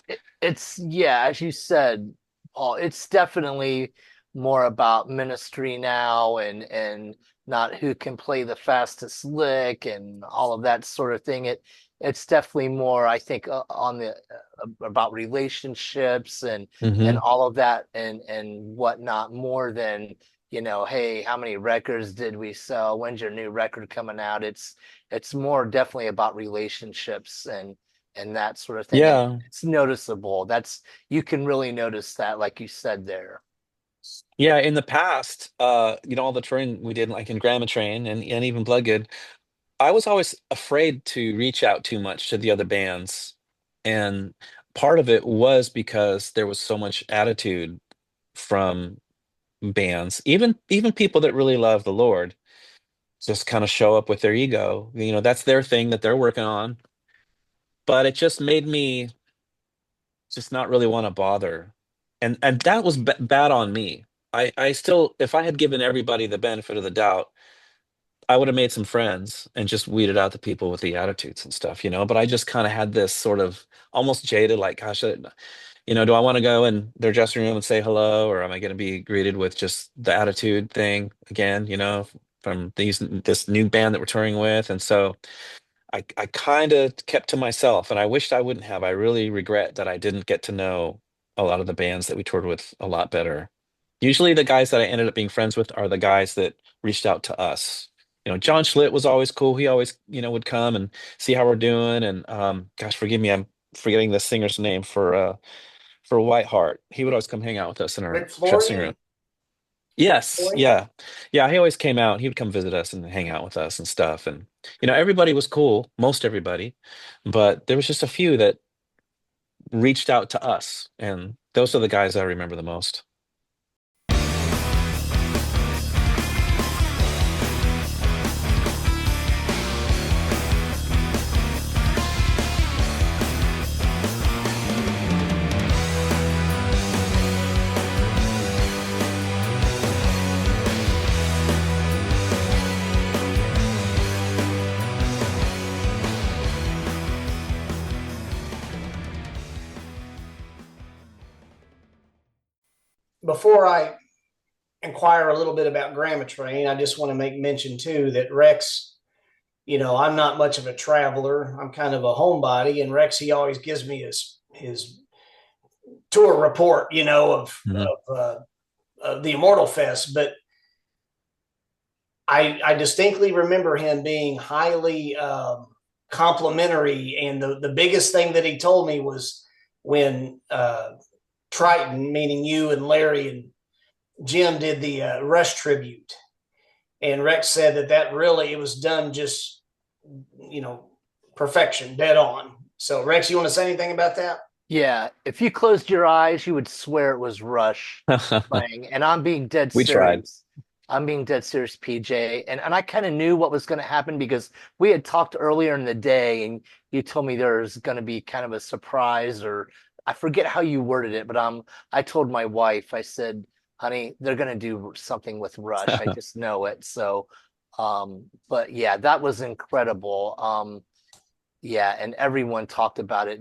It's yeah, as you said, Paul, it's definitely more about ministry now and not who can play the fastest lick and all of that sort of thing. It's definitely more, I think, on the about relationships and Mhm. all of that and whatnot more than hey, how many records did we sell? When's your new record coming out? It's more definitely about relationships and that sort of thing. And Yeah. it's noticeable. You can really notice that, like you said there. Yeah, in the past, all the touring we did, like in Grammatrain and even Bloodgood, I was always afraid to reach out too much to the other bands. And part of it was because there was so much attitude from bands, even people that really love the Lord, just kind of show up with their ego. That's their thing that they're working on. But it just made me just not really want to bother. And that was bad on me. I still, if I had given everybody the benefit of the doubt, I would have made some friends and just weeded out the people with the attitudes and stuff. But I just kind of had this sort of almost jaded, like, gosh, do I want to go in their dressing room and say hello, or am I going to be greeted with just the attitude thing again, from this new band that we're touring with? And so I kind of kept to myself, and I wished I wouldn't have. I really regret that I didn't get to know a lot of the bands that we toured with a lot better. Usually the guys that I ended up being friends with are the guys that reached out to us. John Schlitt was always cool. He always, would come and see how we're doing. And gosh, forgive me, I'm forgetting the singer's name for Whiteheart. He would always come hang out with us in our Rick dressing room. Florian. Yes, Florian? yeah. Yeah, he always came out. He would come visit us and hang out with us and stuff. And everybody was cool, most everybody, but there was just a few that reached out to us, and those are the guys I remember the most. Before I inquire a little bit about Grammatrain, I just want to make mention too that Rex, I'm not much of a traveler. I'm kind of a homebody, and Rex, he always gives me his tour report, Mhm. of the Immortal Fest. But I distinctly remember him being highly complimentary, and the biggest thing that he told me was when Trytan, meaning you and Larry and Jim, did the Rush tribute, and Rex said that really it was done just perfection, dead on. So Rex, you want to say anything about that? Yeah, if you closed your eyes, you would swear it was Rush playing. And I'm being dead We tried. serious. I'm being dead serious, PJ. And I kind of knew what was going to happen because we had talked earlier in the day and you told me there's going to be kind of a surprise, or I forget how you worded it, but I told my wife, I said, honey, they're going to do something with Rush. I just know it. So, but yeah, that was incredible. Yeah, and everyone talked about it.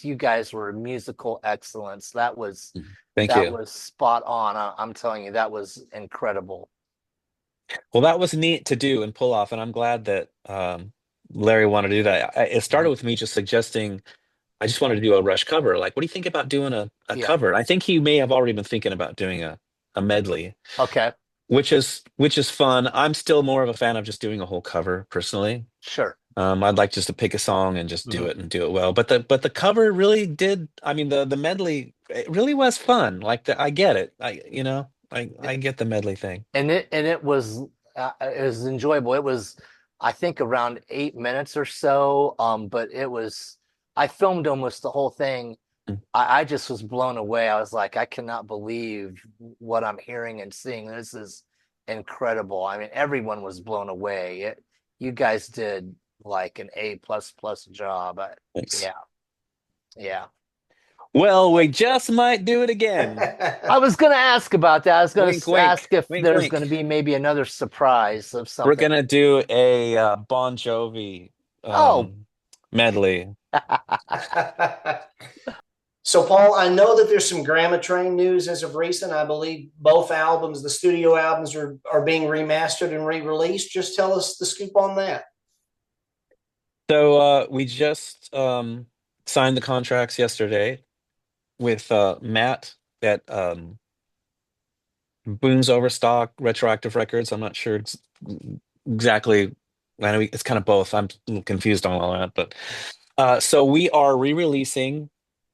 You guys were musical excellence. Thank That you. was spot on. I'm telling you, that was incredible. Well, that was neat to do and pull off, and I'm glad that Larry wanted to do that. It started Mhm. with me just suggesting I just wanted to do a Rush cover. Like, what do you think about doing a Yeah. cover? And I think he may have already been thinking about doing a medley, Okay. which is fun. I'm still more of a fan of just doing a whole cover personally. Sure. I'd like just to pick a song and just do Mhm. it and do it well. But the cover really did. I mean, the medley, it really was fun. Like I get it. I get the medley thing. And it was enjoyable. It was, I think, around 8 minutes or so. But I filmed almost the whole thing. Mm. I just was blown away. I was like, I cannot believe what I'm hearing and seeing. This is incredible. I mean, everyone was blown away. You guys did like an A++ job. Thanks. Yeah, yeah. Well, we just might do it again. I was gonna ask about that. I was gonna Wink, ask wink, if wink, there's gonna wink. be maybe another surprise of We're something. gonna do a Bon Jovi Oh, medley. So, Paul, I know that there's some Grammatrain news as of recent. I believe both albums, the studio albums, are being remastered and re-released. Just tell us the scoop on that. So we just signed the contracts yesterday with Matt at Boone's Overstock, Retroactive Records. I'm not sure exactly. I know it's kind of both. I'm a little confused on all that, but so we are re-releasing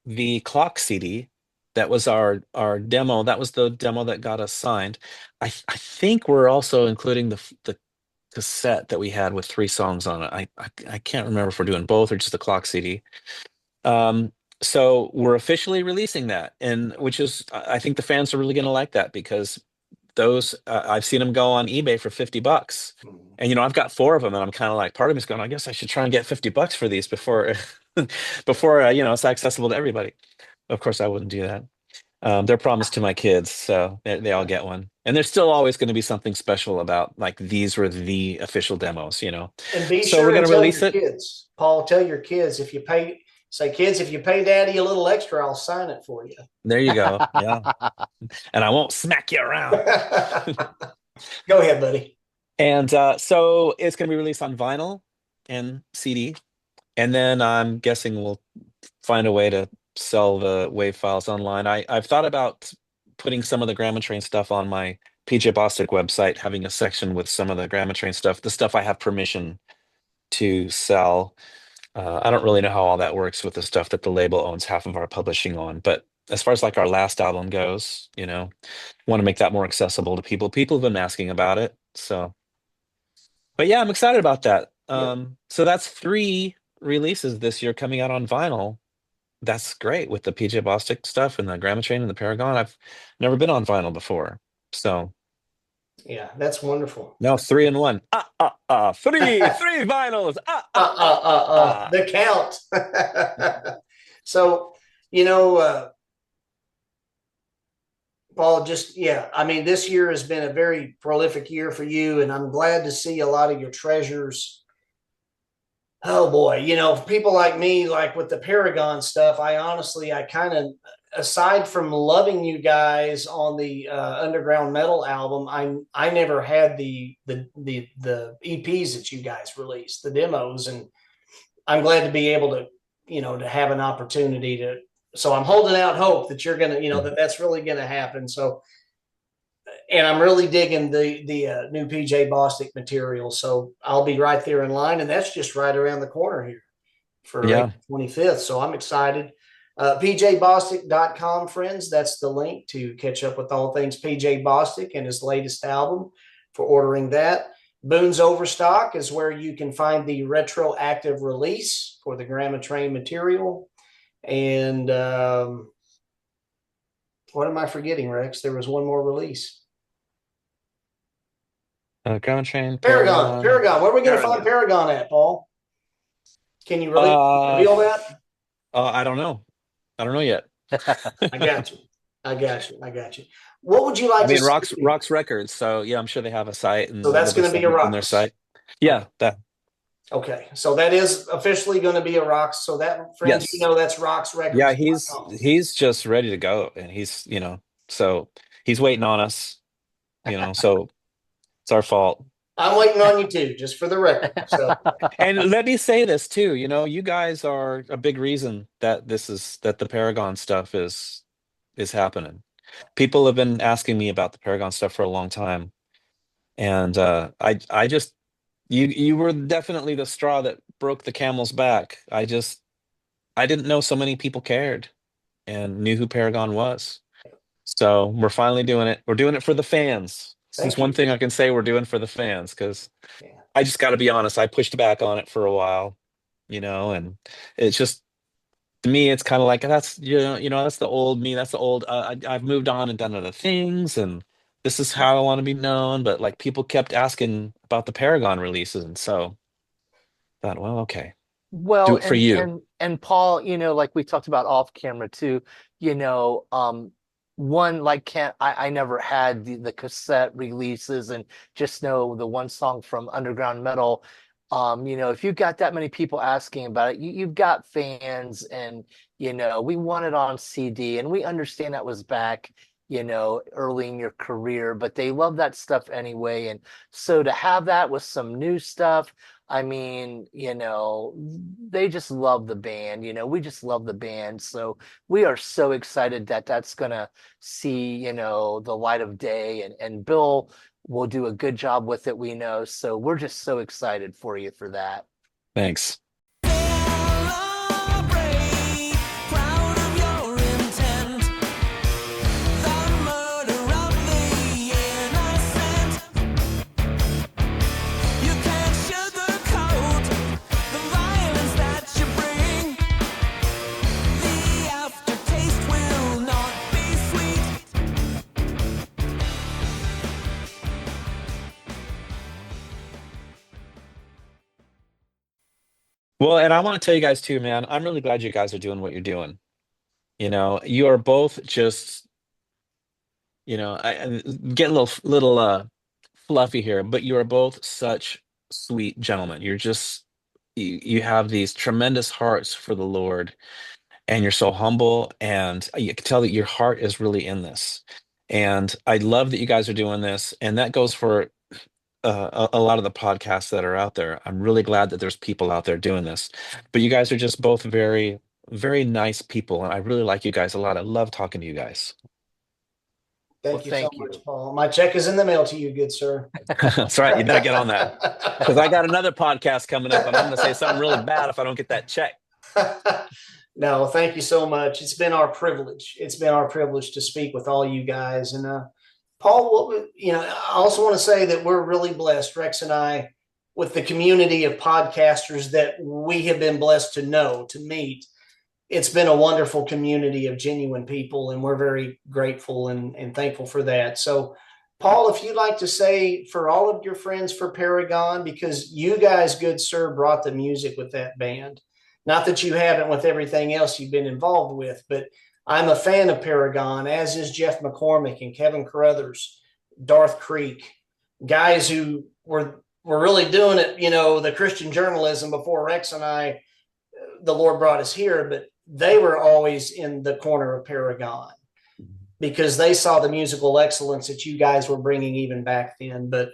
the Clock CD. That was our demo. That was the demo that got us signed. I think we're also including the cassette that we had with 3 songs on it. I can't remember if we're doing both or just the Clock CD. Um, so we're officially releasing that, and which is I think the fans are really going to like that because those I've seen them go on eBay for $50, and I've got 4 of them, and I'm kind of like, part of me is going, I guess I should try and get $50 for these before before it's accessible to everybody. Of course, I wouldn't do that. They're promised to my kids, so they all get one. And there's still always going to be something special about like these were the official demos. And be So sure we're and going to tell release your it. kids, Paul, tell your kids kids, if you pay daddy a little extra, I'll sign it for you. There you go. Yeah, and I won't smack you around. Go ahead, buddy. And so it's going to be released on vinyl and CD, and then I'm guessing we'll find a way to sell the WAV files online. I've thought about putting some of the Grammatrain stuff on my PJ Bostic website, having a section with some of the Grammatrain stuff, the stuff I have permission to sell. I don't really know how all that works with the stuff that the label owns half of our publishing on, but as far as like our last album goes, want to make that more accessible to people. People have been asking about it, so. But yeah, I'm excited about that. So that's 3 releases this year coming out on vinyl. That's great with the PJ Bostic stuff and the Grammatrain and the Paragon. I've never been on vinyl before, so Yeah, that's wonderful. now 3 in 1. Three vinyls. The count. So, Paul, this year has been a very prolific year for you, and I'm glad to see a lot of your treasures. Oh boy, people like me, like with the Paragon stuff, I kind of, aside from loving you guys on the underground metal album, I never had the EPs that you guys released, the demos, and I'm glad to be able to, to have an opportunity to. So I'm holding out hope that you're gonna, that's really gonna happen. So, and I'm really digging the new PJ Bostic material. So I'll be right there in line, and that's just right around the corner here for April 25th. So I'm excited. PJBostic.com, friends. That's the link to catch up with all things PJ Bostic and his latest album for ordering that. Boone's Overstock is where you can find the retroactive release for the Grammatrain material. And what am I forgetting, Rex? There was one more release. Grammatrain, Paragon. Where are we going to find Paragon at, Paul? Can you reveal that? I don't know. I don't know yet. I got you. What would you like to see? Rocks Records. So yeah, I'm sure they have a site. And so that's going to be a Rocks on their site. Yeah, that. Okay, so that is officially going to be a Rocks. So that, friends, that's Rocks Records. Yeah, he's just ready to go, and he's so he's waiting on us. So it's our fault. I'm waiting on you too, just for the record. So. And let me say this too. You guys are a big reason that the Paragon stuff is happening. People have been asking me about the Paragon stuff for a long time, and I just. You were definitely the straw that broke the camel's back. I didn't know so many people cared and knew who Paragon was. So we're finally doing it. We're doing it for the fans. Since one thing I can say we're doing for the fans, because I just got to be honest, I pushed back on it for a while, and it's just, to me, it's kind of like, that's, that's the old me. That's the old, I've moved on and done other things, and this is how I want to be known. But like, people kept asking about the Paragon releases, and so I thought, well, okay, do it for you. And Paul, like we talked about off camera too, one, like, I never had the cassette releases and just know the one song from underground metal. If you've got that many people asking about it, you've got fans, and we want it on CD, and we understand that was back early in your career, but they love that stuff anyway. And so to have that with some new stuff, I mean, they just love the band. We just love the band. So we are so excited that that's gonna see, the light of day, and Bill will do a good job with it, we know. So we're just so excited for you for that. Thanks. Celebrate, proud of your intent. The murder of the innocent. You can't sugarcoat the violence that you bring. The aftertaste will not be sweet. Well, and I want to tell you guys too, man, I'm really glad you guys are doing what you're doing. You are both just, I get a little fluffy here, but you are both such sweet gentlemen. You have these tremendous hearts for the Lord, and you're so humble, and you can tell that your heart is really in this. And I love that you guys are doing this, and that goes for a lot of the podcasts that are out there. I'm really glad that there's people out there doing this. But you guys are just both very, very nice people, and I really like you guys a lot. I love talking to you guys. Thank you so Thank much, you. Paul. My check is in the mail to you, good sir. That's right. You better get on that because I got another podcast coming up, and I'm going to say something really bad if I don't get that check. No, thank you so much. It's been our privilege. It's been our privilege to speak with all you guys. And Paul, I also want to say that we're really blessed, Rex and I, with the community of podcasters that we have been blessed to know, to meet. It's been a wonderful community of genuine people, and we're very grateful and thankful for that. So, Paul, if you'd like to say for all of your friends for Paragon, because you guys, good sir, brought the music with that band. Not that you haven't with everything else you've been involved with, but I'm a fan of Paragon, as is Geoff McCormick and Kevin Carruthers, Darth Creek, guys who were really doing it, the Christian journalism before Rex and I, the Lord brought us here, but they were always in the corner of Paragon because they saw the musical excellence that you guys were bringing even back then. But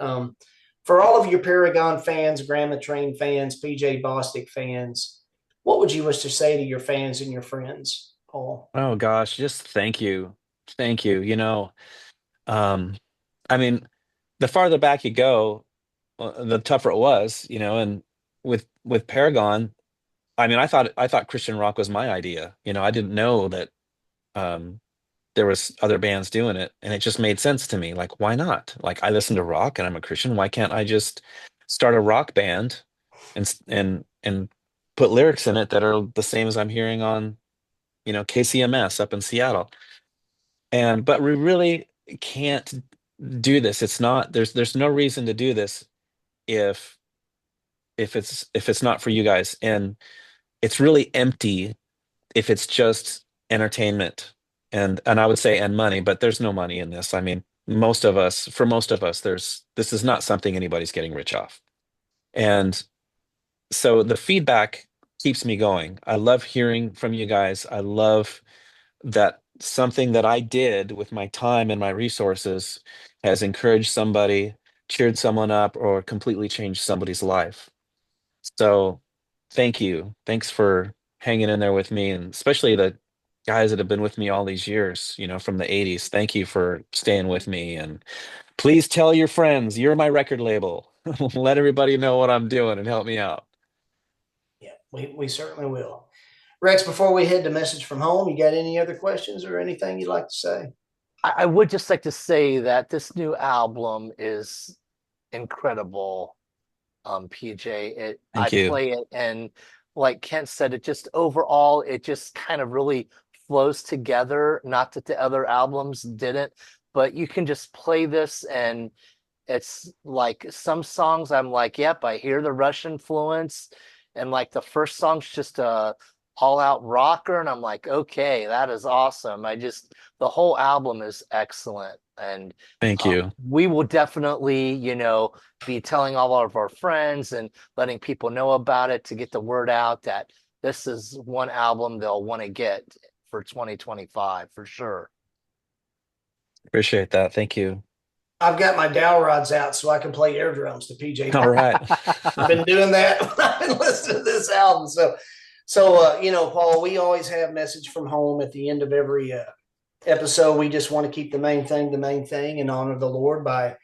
for all of your Paragon fans, Grammatrain fans, PJ Bostic fans, what would you wish to say to your fans and your friends, Paul? Oh gosh, just thank you. Thank you. Um, I mean, the farther back you go, the tougher it was, and with Paragon, I mean, I thought Christian rock was my idea. I didn't know that um there was other bands doing it, and it just made sense to me. Like, why not? Like, I listen to rock and I'm a Christian. Why can't I just start a rock band and put lyrics in it that are the same as I'm hearing on, KCMS up in Seattle? But we really can't do this. It's not there's no reason to do this if if it's not for you guys. And it's really empty if it's just entertainment and I would say and money, but there's no money in this. I mean, for most of us, this is not something anybody's getting rich off. And so the feedback keeps me going. I love hearing from you guys. I love that something that I did with my time and my resources has encouraged somebody, cheered someone up, or completely changed somebody's life. So thank you. Thanks for hanging in there with me, and especially the guys that have been with me all these years, from the 80s. Thank you for staying with me. And please tell your friends, you're my record label. Let everybody know what I'm doing and help me out. Yeah, we certainly will. Rex, before we head to message from home, you got any other questions or anything you'd like to say? I would just like to say that this new album is incredible, PJ. I Thank you. play it, and like Kent said, it just kind of really flows together. Not that the other albums didn't, but you can just play this, and it's like some songs I'm like, yep, I hear the Rush influence, and like the first song's just a all out rocker, and I'm like, okay, that is awesome. The whole album is excellent, and Thank you. we will definitely, be telling all of our friends and letting people know about it to get the word out that this is one album they'll want to get for 2025 for sure. Appreciate that. Thank you. I've got my dowel rods out so I can play air drums to PJ. All right. I've been doing that when I've been listening to this album. Paul, we always have message from home at the end of every episode. We just want to keep the main thing, and honor the Lord by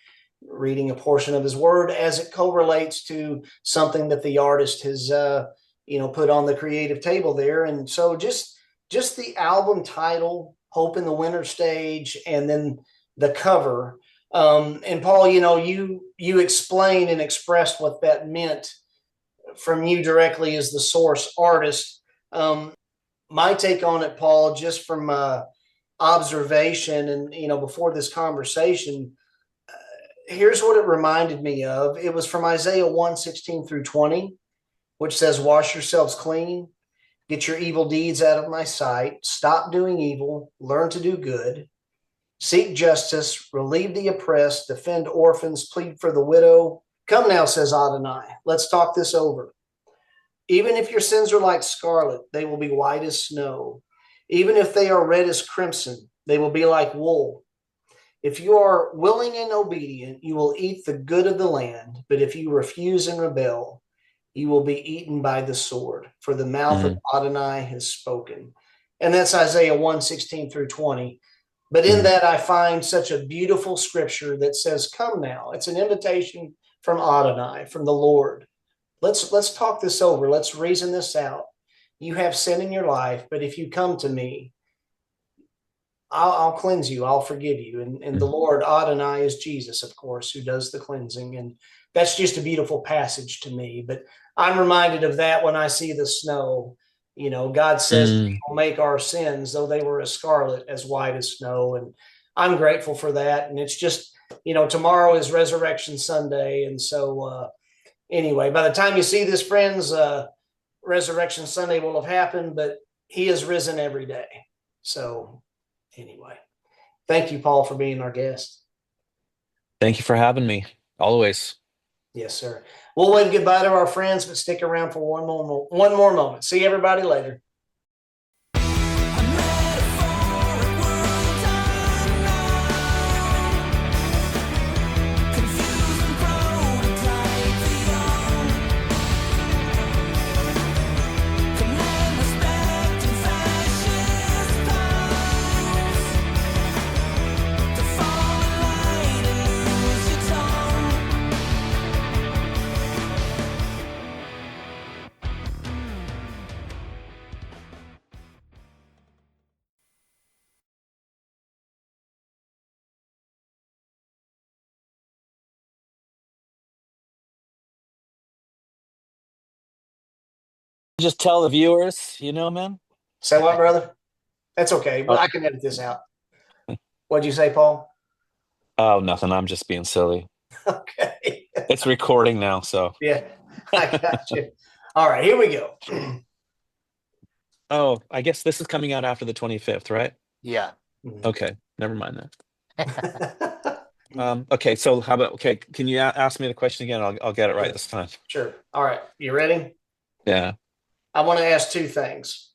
reading a portion of his word as it correlates to something that the artist has, put on the creative table there. And so just the album title, Hope in the Winter Stage, and then the cover. And Paul, you explained and expressed what that meant from you directly as the source artist. My take on it, Paul, just from observation and, before this conversation, here's what it reminded me of. It was from Isaiah 1:16 through 20, which says, wash yourselves clean, get your evil deeds out of my sight, stop doing evil, learn to do good, seek justice, relieve the oppressed, defend orphans, plead for the widow. Come now, says Adonai, let's talk this over. Even if your sins are like scarlet, they will be white as snow. Even if they are red as crimson, they will be like wool. If you are willing and obedient, you will eat the good of the land. But if you refuse and rebel, you will be eaten by the sword, for the mouth of Adonai has spoken. And that's Isaiah 1:16 through 20. But in that, I find such a beautiful scripture that says, come now. It's an invitation from Adonai, from the Lord. Let's talk this over. Let's reason this out. You have sin in your life, but if you come to me, I'll cleanse you. I'll forgive you. And the Lord, Adonai, is Jesus, of course, who does the cleansing. And that's just a beautiful passage to me. But I'm reminded of that when I see the snow. God says He'll make our sins, though they were as scarlet, as white as snow. And I'm grateful for that. And it's just, tomorrow is Resurrection Sunday. And so anyway, by the time you see this, friends, Resurrection Sunday will have happened, but He is risen every day. So anyway, thank you, Paul, for being our guest. Thank you for having me. Always. Yes, sir. We'll wave goodbye to our friends, but stick around for one more moment. See everybody later. Just tell the viewers, man. Say what, brother? That's okay, but I can edit this out. What'd you say, Paul? Oh, nothing. I'm just being silly. Okay. It's recording now, so. Yeah, I got you. All right, here we go. Oh, I guess this is coming out after the 25th, right? Yeah. Okay, never mind that. Okay, so how about, can you ask me the question again? I'll get it right this time. Sure. All right, you ready? Yeah. I want to ask two things.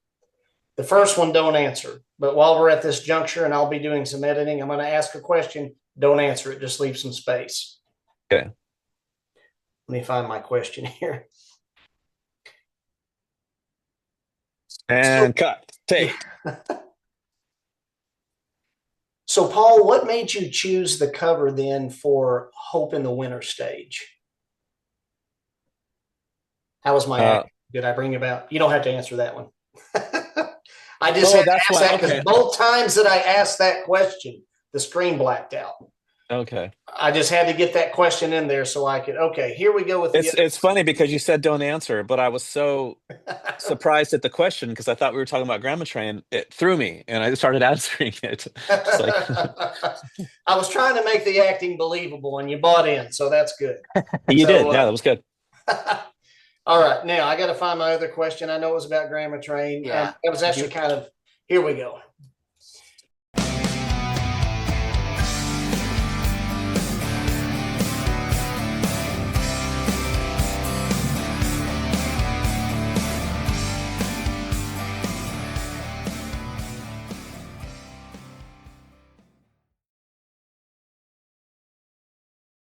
The first one, don't answer. But while we're at this juncture and I'll be doing some editing, I'm going to ask a question. Don't answer it. Just leave some space. Okay. Let me find my question here. And cut. Take. So, Paul, what made you choose the cover then for Hope in the Winter Stage? How was my act? Did I bring about? You don't have to answer that one. I just had to ask that because both times that I asked that question, the screen blacked out. Okay. I just had to get that question in there so I could. Okay, here we go with it's funny because you said don't answer, but I was so surprised at the question because I thought we were talking about Grammatrain. It threw me, and I started answering it. I was trying to make the acting believable, and you bought in, so that's good. You did, yeah, that was good. All right, now I got to find my other question. I know it was about Grammatrain. Yeah, it was actually kind of. Here we go.